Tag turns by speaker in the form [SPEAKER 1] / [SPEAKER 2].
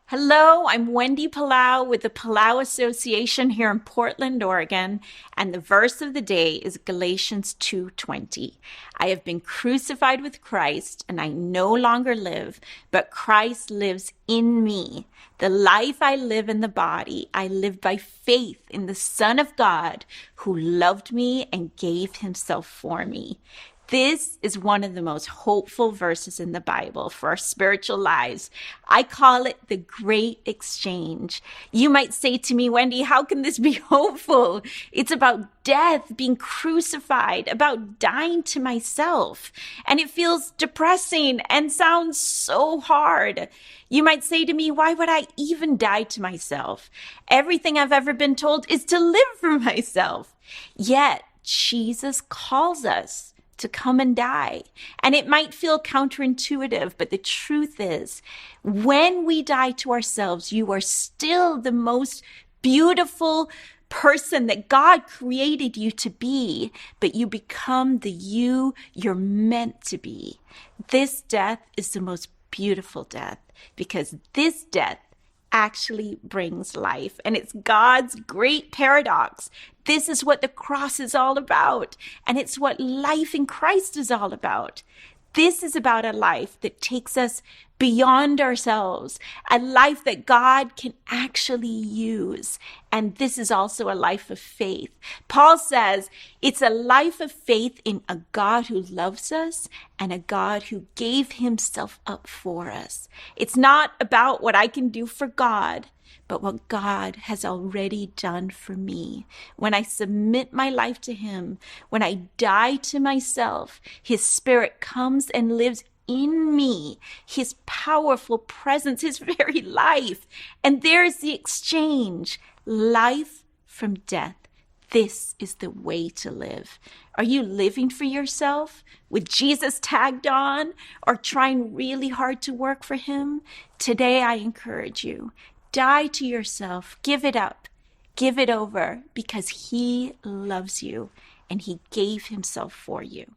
[SPEAKER 1] Hello, I'm Wendy Palau with the Palau Association here in Portland, Oregon, and the verse of the day is Galatians 2:20. I have been crucified with Christ, and I no longer live, but Christ lives in me. The life I live in the body, I live by faith in the Son of God who loved me and gave himself for me. This is one of the most hopeful verses in the Bible for our spiritual lives. I call it the Great Exchange. You might say to me, Wendy, how can this be hopeful? It's about death, being crucified, about dying to myself. And it feels depressing and sounds so hard. You might say to me, why would I even die to myself? Everything I've ever been told is to live for myself. Yet Jesus calls us to come and die. And it might feel counterintuitive, but the truth is, when we die to ourselves, you are still the most beautiful person that God created you to be, but you become the you're meant to be. This death is the most beautiful death because this death actually brings life. And it's God's great paradox. This is what the cross is all about. And it's what life in Christ is all about. This is about a life that takes us beyond ourselves, a life that God can actually use. And this is also a life of faith. Paul says it's a life of faith in a God who loves us and a God who gave himself up for us. It's not about what I can do for God, but what God has already done for me. When I submit my life to him, when I die to myself, his spirit comes and lives in me, his powerful presence, his very life. And there's the exchange, life from death. This is the way to live. Are you living for yourself with Jesus tagged on or trying really hard to work for him? Today, I encourage you, die to yourself, give it up, give it over because he loves you and he gave himself for you.